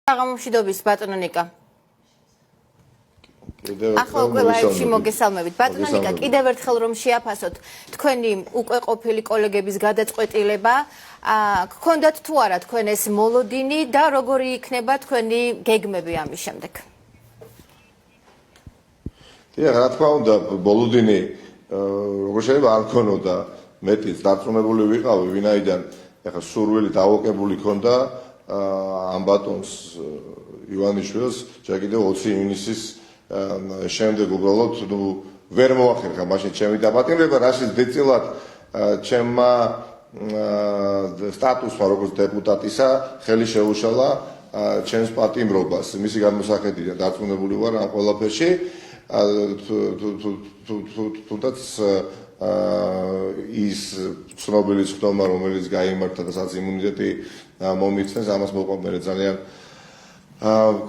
Აღმოჩნდობის ბატონო ნიკა. ახლა უკვე ლაივში მოგესალმებით. ბატონო ნიკა, კიდევ ერთხელ რომ შეაფასოთ თქვენი უკვე ყოფილი კოლეგების გადაწყვეტილება, გქონდათ თუ არა თქვენ ეს მოლოდინი და როგორი იქნება თქვენი გეგმები ამის შემდეგ? რა თქმა უნდა, მოლოდინი როგორ შეიძლება არ ქონოდა, მეტიც დარწმუნებული ვიყავი, ვინაიდან ეხლა სურვილი დაუოკებული ქონდა ამ ბატონს ივანიშვილს ჯერ კიდევ 20 ივნისის შემდეგ უბრალოდ ვერ მოახერხა მაშინ ჩემი დაპატიმრება, რაშიც დეწილად ჩემმა სტატუსმა როგორც დეპუტატისა ხელი შეუშალა ჩემს პატიმრობას. მისი გამოსახედიდან დარწმუნებული ვარ ამ ყველაფერში. თუნდაც ის ცნობილი ხდომა, რომელიც გაიმართა და სადაც იმუნიტეტი მომიცნეს, ამას მოყვა მე ძალიან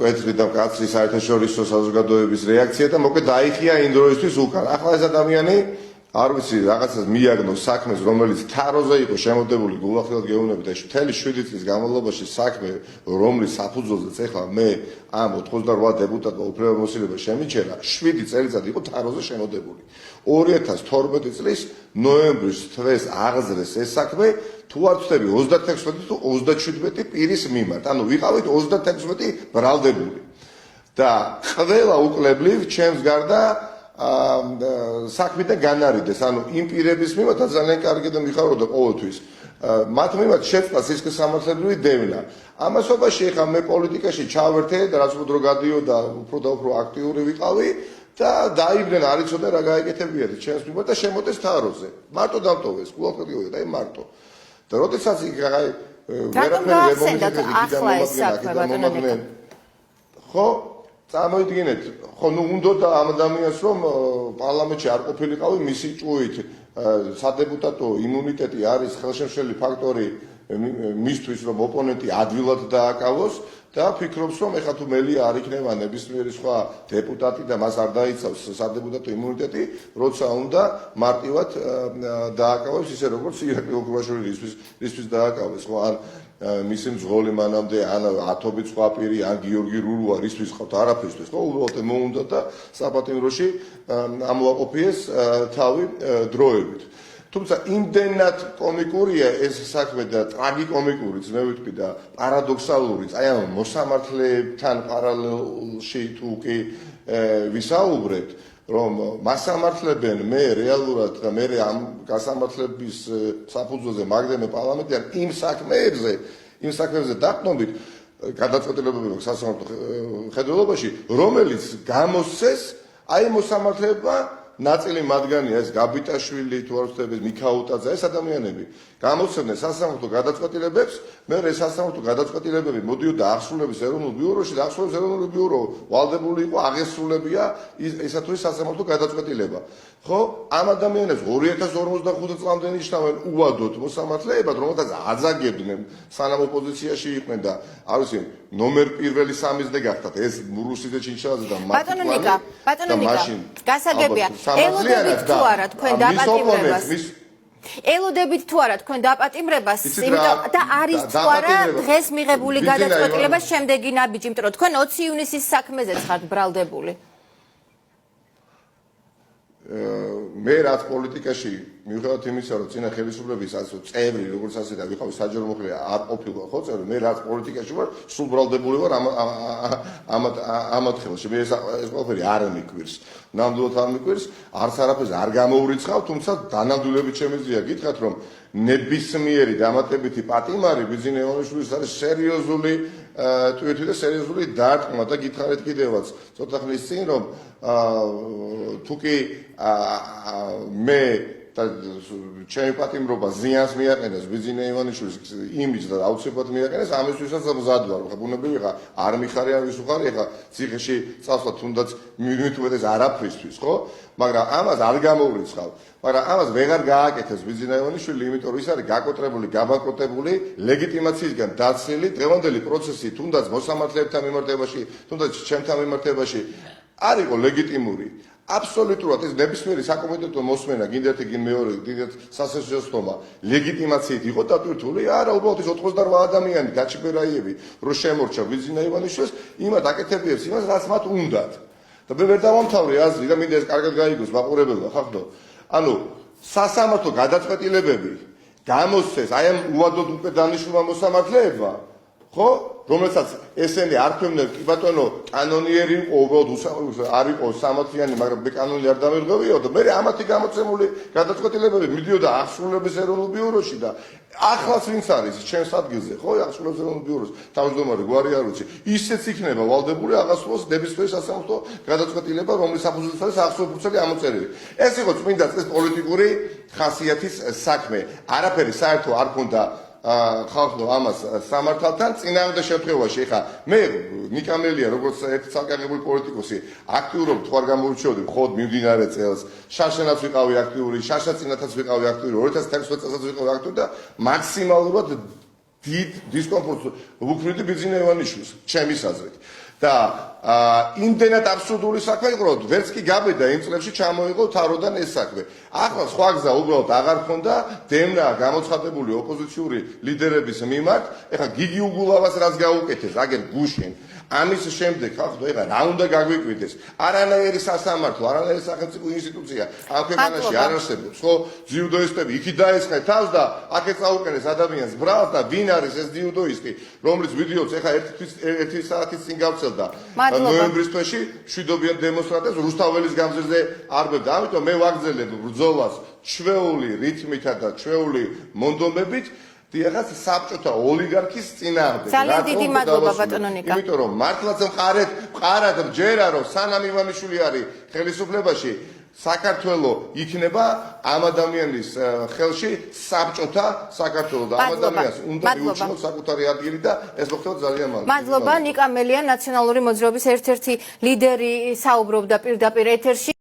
კვეთრი და მკაცრი საერთაშორისო საზოგადოების რეაქცია და მოკლედ დაიხია იმ დროისთვის უკან. ახლა ეს ადამიანი არ ვიცი რაღაცას მიაგნოს საქმეს, რომელიც თაროზე იყო შემოდებული გულახდილად გეუბნებით და მთელი 7 წლის განმავლობაში საქმე, რომლის საფუძველზეც ახლა მე ამ 88 დეპუტატმა უფლებამოსილება შემიჩერა, 7 წელიწად იყო თაროზე შემოდებული. 2012 წლის ნოემბრის თვეს აღზრეს ეს საქმე, თუ არ ვწდები 36 თუ 37 პირის მიმართ. ანუ ვიყავით 36 ბრალდებული. და ყველა უკლებლივ ჩემს გარდა საქმიდან განარიდეს, ანუ იმ პირების მიმართ ძალიან კარგი და მიხარობდა ყოველთვის. მათ მიმართ შეწყდა სისხლისამართლებრივი დევნა. ამასობაში ახლა მე პოლიტიკაში ჩავერთე და რაც უფრო გადიოდა, უფრო და უფრო აქტიური ვიყავი და დაიბრენ არ იცოდა რა გაეკეთებიათ ჩემს მიმართ და შემოდეს თაროზე. მარტო დამტოვეს, გულახდილად და მარტო. და როდესაც აი ვერაფერი ვერ მომიგეთ, ხო? წარმოიდგინეთ, ხო ნუ უნდა ამ ადამიანს რომ პარლამენტში არ ყოფილიყავი მისი ჭუით სადეპუტატო იმუნიტეტი არის ხელშემშლელი ფაქტორი მისთვის რომ ოპონენტი ადვილად დააკავოს და ფიქრობს რომ ეხლა თუ მელია არ იქნება ნებისმიერი სხვა დეპუტატი და მას არ დაიცავს სადეპუტატო იმუნიტეტი, როცა უნდა მარტივად დააკავოს ისე როგორც ირაკლი ოქროაშვილი ისთვის დააკავეს, ხო ან მისი მძღოლი მანამდე ან ათობით სხვა პირი ან გიორგი რურუა რისთვის ყავთ არაფერისთვის, ხო უბრალოდ მოუნდა და საპატიმროში ამოაყოფიეს თავი დროებით. თუმცა იმდენად კომიკურია ეს საქმე და ტრაგიკომიკურიც მე ვიტყვი და პარადოქსალურიც, აი ამ მოსამართლეებთან პარალელში თუ კი ვისაუბრებთ, რომ მასამართლებენ მე რეალურად და მე ამ გასამართლების საფუძველზე მაგდენე პარლამენტიდან იმ საქმეებზე დაყნობით გადაწყვეტილებები აქვს სასამართლო ხედველობაში, რომელიც გამოსცეს აი მოსამართლეებმა ნაწილი მათგანია ეს გაბიტაშვილი თუ არ ვწდები მიქაუტაძე ეს ადამიანები გამოსცემდნენ სასამართლო გადაწყვეტილებებს, მე ეს სასამართლო გადაწყვეტილებები მოდიოდა აღსრულების ეროვნულ ბიუროში და აღსრულების ეროვნული ბიურო ვალდებული იყო აღესრულებია ესა თუ ის სასამართლო გადაწყვეტილება. ხო, ამ ადამიანებს 2055 წლამდე ნიშნავენ უადოდ მოსამართლეებად, რომელთაც აძაგებდნენ სანამ ოპოზიციაში იყვნენ და არ ვიცი ნომერ პირველი სამიზნე გახდათ ეს რუსი და ჩინჩალაძე და ბატონო ნიკა, გასაგებია. ელოდებით თუ არა თქვენ დაპატიმრებას? ელოდებით თუ არა თქვენ დაპატიმრებას, იმიტომ და არის თუ არა დღეს მიღებული გადაწყვეტილება შემდეგი ნაბიჯი, იმიტომ რომ თქვენ 20 ივნისის საქმეზეც ხართ ბრალდებული. მე რაც პოლიტიკაში მიუხედავად იმისა, რომ წინა ხელისუფლების ასე წევრი, როგორც ასე და ვიყავი საჯარო მოხელე არ ყოფილა ხო წევრი, მე რაც პოლიტიკაში ვარ, სულ ბრალდებული ვარ ამათ ხელში. მე ეს ყველაფერი არ მიკვირს. ნამდვილად არ მიკვირს, არც არაფერს არ გამოურიცხავ, თუმცა დანამდვილებით შემიძლია გითხრათ, რომ ნებისმიერი დამატებითი პატიმარი ბიძინა ივანიშვილის არის სერიოზული ტვირთი და სერიოზული დარტყმა და გითხარით კიდევაც ცოტა ხნის წინ რომ თუ კი მე და ჩემი პატიმრობა ზიანს მიაყენეს ბიძინა ივანიშვილის იმიჯს და აუცილებლად მიაყენეს, ამისთვისაც მზად ვარ. ხა ბუნებრივი ხა არ მიხარი არ ვისუხარი, ხა ციხეში წავსვა თუნდაც მივიტვდეს არაფრისთვის, ხო? მაგრამ ამას არ გამოურიცხავ. მაგრამ ამას ვეღარ გააკეთეს ბიძინა ივანიშვილი, იმიტომ რომ ის არის გაკოტრებული, გაბანკროტებული, ლეგიტიმაციისგან დაცლილი, დღევანდელი პროცესი თუნდაც მოსამართლეებთან მიმართებაში, თუნდაც ჩემთან მიმართებაში არ იყო ლეგიტიმური. აბსოლუტურად ეს ნებისმიერი საკომიტეტო მოსმენა, გინდათ იგი მეორე, გინდათ სასაჯოსტომა ლეგიტიმაციით იყო დატვირთული, არა, უბრალოდ ეს 88 ადამიანი გაჩიბერაიები, რო შემორჩა ვიზინა ივანიშვილს, იმათ აკეთებიებს იმას, რაც მათ უნდათ. და მე ვერ დავამთავრე აზრი და მინდა ეს კარგად გაიგოს მაყურებელმა, ხახდო. ანუ სასამართლო გადაწყვეტილებები გამოსცეს აი ამ უადოდ უკვე დანიშნულმა მოსამართლეებმა, ხო? რომელსაც ესენი არ ქვემდნენ, კი ბატონო, კანონიერი იყო, უბრალოდ არ იყო სამართლიანი, მაგრამ მე კანონი არ დამირღვევიო და მე ამათი გამოცემული გადაწყვეტილებები მიდიოდა აღსრულების ეროვნულ ბიუროში და ახლაც ვინც არის ჩემს ადგილზე, ხო, აღსრულების ეროვნულ ბიუროს თავმჯდომარე გვარი არ ვიცი, ისეც იქნება ვალდებული აღასრულოს ნებისმიერი სასამართლო გადაწყვეტილება, რომლის საფუძველზე არის აღსრულფურცელი ამოწერილი. ეს იყო წმინდა წესის პოლიტიკური ხასიათის საქმე. არაფერი საერთო არ ქონდა ხალხო ამას სამართალთან წინააღმდეგ შემთხვევაში. ეხა მე ნიკამელია როგორც ერთი საკანონმდებლო პოლიტიკოსი აქტიურობ თუ არ გამორჩეოდი მხოლოდ მიმდინარე წელს, შაშენაც ვიყავი აქტიური, შაშა წინათაც ვიყავი აქტიური, 2016 წელსაც ვიყავი აქტიური და მაქსიმალურად დიდ დისკომფორტს ვუქმნიდი ბიძინა ივანიშვილს, ჩემის აზრით. და იმდენად აბსურდული საქმე იყო, რომ ვერც კი გაბედა იმ წლებში ჩამოიღო თავროდან ეს საქმე. ახლა სხვა გზა უბრალოდ აღარ ქონდა დევნა გამოცხადებული ოპოზიციური ლიდერების მიმართ. ეხლა გიგი უგულავას რაც გაუკეთეს, აგერ გუშინ ამის შემდეგ ხალხო ეხლა რა უნდა გაგვიკვირდეს? არანაირი სასამართლო, არანაირი სახელმწიფო ინსტიტუცია ამ ქვეყანაში არ არსებობს, ხო? ძიუდოისტები იქი დაესხნენ თავს და აქეთ წაუყენეს ადამიანს ბრალს და ვინ არის ეს ძიუდოისტი, რომლის ვიდეოც ეხლა ერთი საათის წინ გავცელდა ნოემბრის თვეში მშვიდობიან დემონსტრანტებს რუსთაველის გამზირზე არბებდა. ამიტომ მე ვაგრძელებ ბრძოლას ჩვეული რითმითა და ჩვეული მონდომებით დიახაც საბჭოთა ოლიგარქის წინააღმდეგ. ძალიან დიდი მადლობა ბატონო ნიკა. იმიტომ რომ მართლაც მყარად მჯერა რომ სანამ ივანიშვილი არის ხელისუფლებაში საქართველო იქნება ამ ადამიანის ხელში საბჭოთა საქართველო და ამ ადამიანს უნდა მიუჩნიოთ საკუთარი ადგილი და ეს მოხდება ძალიან მალე. მადლობა ნიკა მელია ნაციონალური მოძრაობის ერთ-ერთი ლიდერი საუბრობდა პირდაპირ ეთერში.